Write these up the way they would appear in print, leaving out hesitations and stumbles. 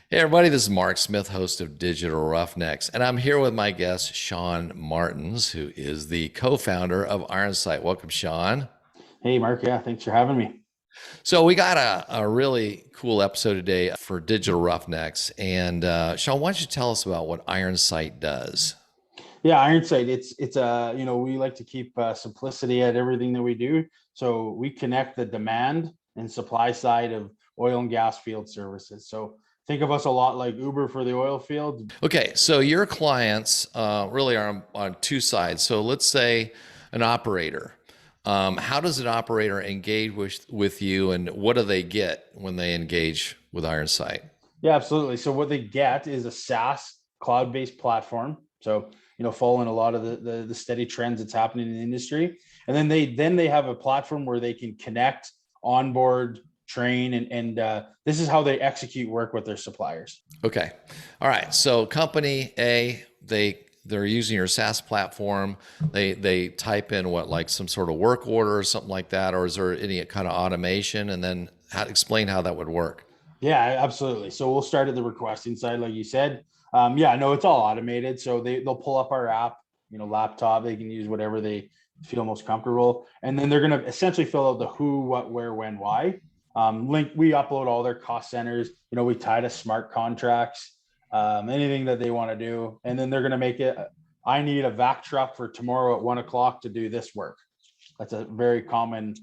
Hey everybody, this is Mark Smith, host of Digital Roughnecks, and I'm here with my guest, Shawn Martens, who is the co-founder of Ironsight. Welcome, Shawn. Hey, Mark. Yeah, thanks for having me. So we got a really cool episode today for Digital Roughnecks, and Shawn, why don't you tell us about what Ironsight does? Yeah, Ironsight. It's we like to keep simplicity at everything that we do. So we connect the demand and supply side of oil and gas field services. So think of us a lot like Uber for the oil field. Okay, so your clients really are on two sides. So let's say an operator. How does an operator engage with you, and what do they get when they engage with Ironsight? Yeah, absolutely. So what they get is a SaaS cloud-based platform. So following a lot of the steady trends that's happening in the industry, and then they have a platform where they can connect, onboard, train, and this is how they execute work with their suppliers. Okay. All right. So company A, they're using your SaaS platform. They type in what, like some sort of work order or something like that, or is there any kind of automation? And then explain how that would work. Yeah, absolutely. So we'll start at the requesting side, like you said. Yeah, no, it's all automated. So they'll pull up our app, laptop. They can use whatever they feel most comfortable, and then they're going to essentially fill out the who, what, where, when, why. Link. We upload all their cost centers. We tie to smart contracts, anything that they want to do, and then they're going to make it. I need a vac truck for tomorrow at 1 o'clock to do this work. That's a very common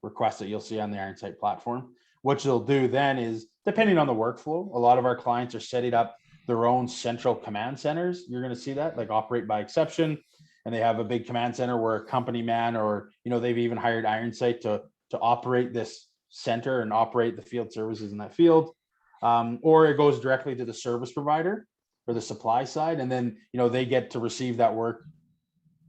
request that you'll see on the Ironsight platform. What you'll do then is, depending on the workflow, a lot of our clients are setting up their own central command centers. You're going to see that, like operate by exception, and they have a big command center where a company man, or they've even hired Ironsight to operate this center and operate the field services in that field. Or it goes directly to the service provider or the supply side, and then they get to receive that work.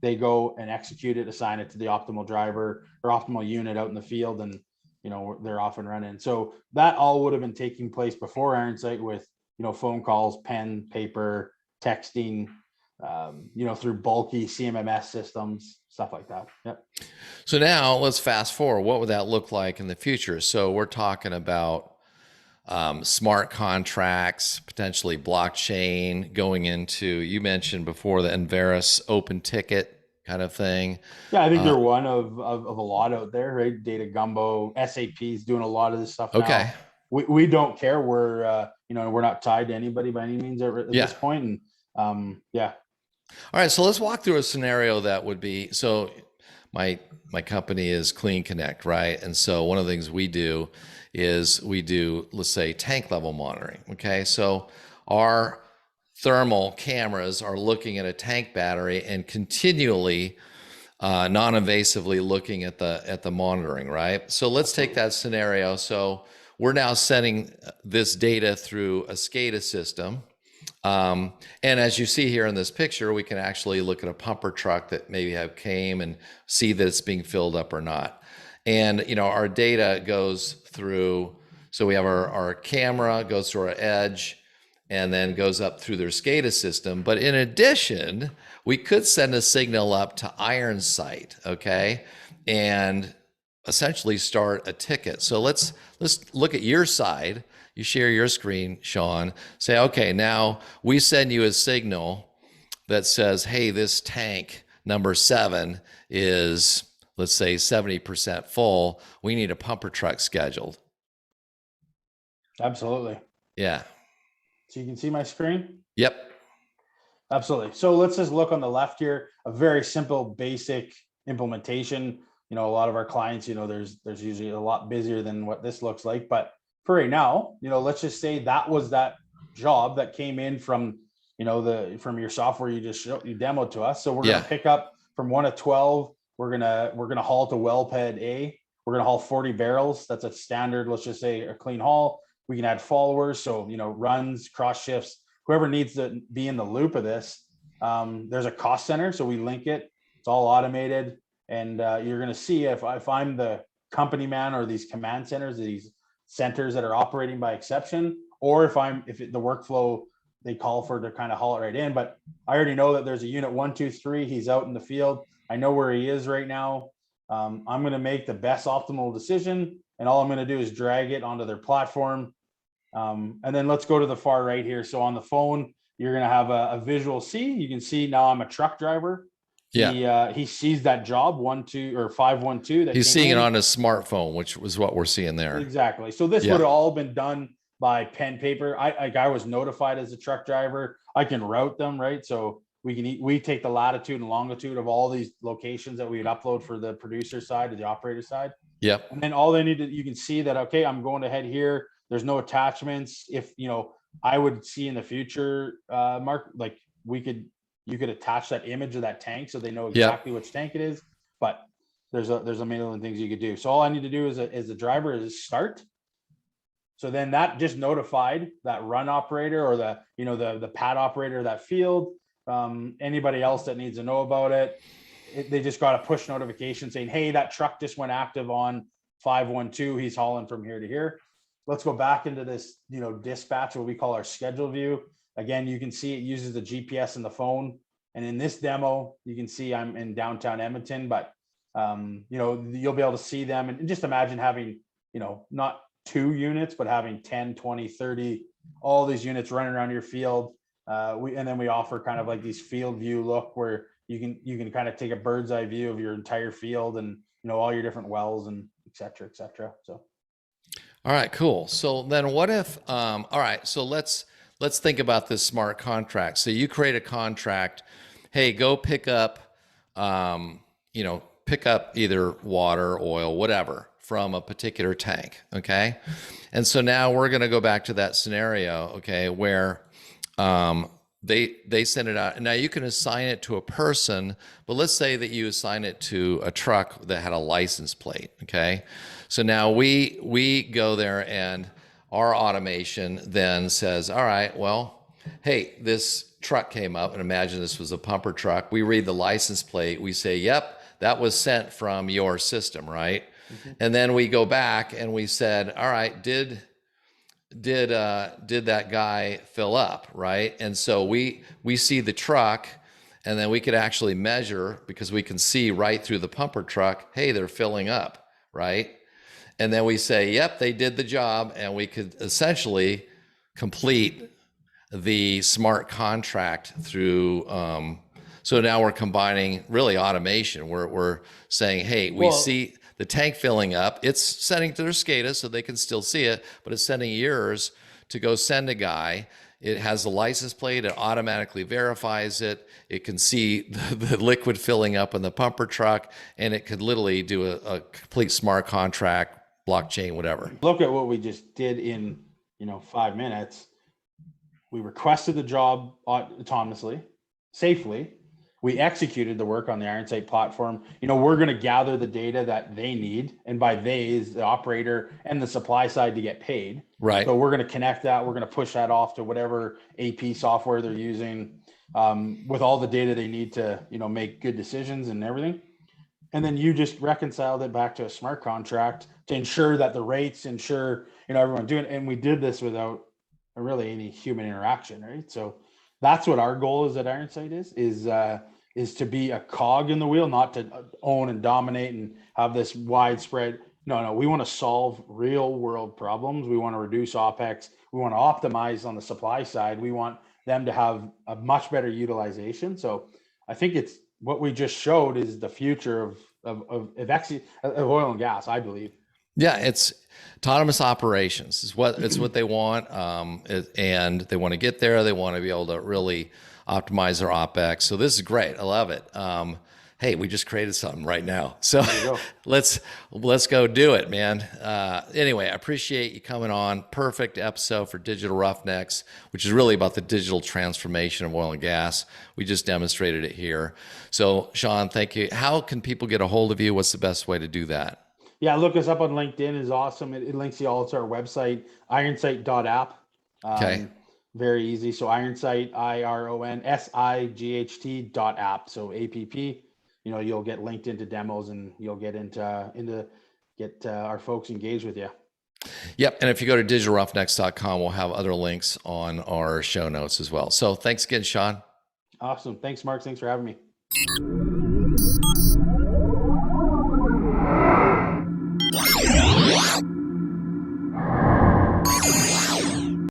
They go and execute it, assign it to the optimal driver or optimal unit out in the field, and they're off and running. So that all would have been taking place before Ironsight with phone calls, pen, paper, texting, through bulky CMMS systems, stuff like that. Yep. So now let's fast forward. What would that look like in the future? So we're talking about smart contracts, potentially blockchain going into, you mentioned before, the Enverus open ticket kind of thing. Yeah, I think Uh, they're one of a lot out there, right? Data Gumbo, SAP is doing a lot of this stuff okay. now. We don't care. We're not tied to anybody by any means at Yeah. this point. And yeah. All right. So let's walk through a scenario that would be, so my company is Clean Connect, right? And so one of the things we do is we do, let's say, tank level monitoring. Okay. So our thermal cameras are looking at a tank battery and continually non-invasively looking at the monitoring, right? So let's take that scenario. So we're now sending this data through a SCADA system. And as you see here in this picture, we can actually look at a pumper truck that maybe have came and see that it's being filled up or not. And our data goes through, so we have our camera goes through our edge and then goes up through their SCADA system. But in addition, we could send a signal up to Ironsight, okay, and essentially start a ticket. So let's look at your side. You share your screen, Shawn. Say, okay, now we send you a signal that says, hey, this tank number 7 is, let's say, 70% full. We need a pumper truck scheduled. Absolutely. Yeah. So you can see my screen? Yep. Absolutely. So let's just look on the left here, a very simple, basic implementation. A lot of our clients, there's usually a lot busier than what this looks like. But for right now, let's just say that was that job that came in from, from your software you demoed to us. So we're Yeah. gonna pick up from 1 to 12. We're gonna haul to well pad A. We're gonna haul 40 barrels. That's a standard, let's just say a clean haul. We can add followers, so runs, cross shifts, whoever needs to be in the loop of this. There's a cost center, so we link it. It's all automated, and you're going to see if I'm the company man or these command centers, these centers that are operating by exception, or if the workflow they call for to kind of haul it right in. But I already know that there's a unit 1, 2, 3. He's out in the field. I know where he is right now. I'm going to make the best optimal decision, and all I'm going to do is drag it onto their platform. And then let's go to the far right here. So on the phone, you're going to have a visual see. You can see now I'm a truck driver. He sees that job 512 that He's came seeing in. it on his smartphone, which was what we're seeing there. Exactly. So this would have all been done by pen paper. I was notified as a truck driver. I can route them, right? So we take the latitude and longitude of all these locations that we would upload for the producer side or the operator side. Yep. And then all they need to, you can see that, okay, I'm going to head here. There's no attachments. If, I would see in the future, Mark, like you could attach that image of that tank so they know exactly which tank it is. But there's a million things you could do. So all I need to do as a driver is start. So then that just notified that run operator or the pad operator of that field, anybody else that needs to know about it. They just got a push notification saying, hey, that truck just went active on 512. He's hauling from here to here. Let's go back into this, dispatch, what we call our schedule view. Again, you can see it uses the GPS in the phone. And in this demo, you can see I'm in downtown Edmonton, but you'll be able to see them and just imagine having, not 2 units, but having 10, 20, 30, all these units running around your field. And then we offer kind of like these field view look where you can kind of take a bird's eye view of your entire field and, all your different wells and et cetera, et cetera. So. All right, cool. So then what if, all right, so let's think about this smart contract. So you create a contract, hey, go pick up, pick up either water, oil, whatever from a particular tank. Okay. And so now we're going to go back to that scenario. Okay. Where, they send it out. And now you can assign it to a person, but let's say that you assign it to a truck that had a license plate. Okay. So now we go there and our automation then says, all right, well, hey, this truck came up and imagine this was a pumper truck. We read the license plate. We say, yep, that was sent from your system. Right. Mm-hmm. And then we go back and we said, all right, did that guy fill up, right? And so we see the truck, and then we could actually measure because we can see right through the pumper truck, hey, they're filling up, right? And then we say, yep, they did the job, and we could essentially complete the smart contract through. So now we're combining really automation. We're saying, hey, we see the tank filling up. It's sending to their SCADA so they can still see it, but it's sending yours to go send a guy. It has a license plate. It automatically verifies it. It can see the liquid filling up in the pumper truck, and it could literally do a complete smart contract, blockchain, whatever. Look at what we just did in 5 minutes. We requested the job autonomously, safely. We executed the work on the Ironsight platform. We're going to gather the data that they need. And by they is the operator and the supply side to get paid. Right. So we're going to connect that. We're going to push that off to whatever AP software they're using with all the data they need to, make good decisions and everything. And then you just reconciled it back to a smart contract to ensure that the rates everyone doing it. And we did this without really any human interaction, right? So that's what our goal is at Ironsight is to be a cog in the wheel, not to own and dominate and have this widespread. No, we want to solve real world problems. We want to reduce Opex. We want to optimize on the supply side. We want them to have a much better utilization. So I think it's what we just showed is the future of oil and gas, I believe. Yeah, it's autonomous operations is what they want, and they want to get there. They want to be able to really optimize their OPEX. So this is great. I love it. Hey, we just created something right now. So let's go do it, man. Anyway, I appreciate you coming on. Perfect episode for Digital Roughnecks, which is really about the digital transformation of oil and gas. We just demonstrated it here. So Shawn, thank you. How can people get a hold of you? What's the best way to do that? Yeah, look us up on LinkedIn is awesome. It links you all to our website, Ironsight.app. Okay. Very easy. So Ironsight, IRONSIGHT.app. So APP. You'll get linked into demos and you'll get get our folks engaged with you. Yep. And if you go to digitalroughnecks.com, we'll have other links on our show notes as well. So thanks again, Shawn. Awesome. Thanks, Mark. Thanks for having me.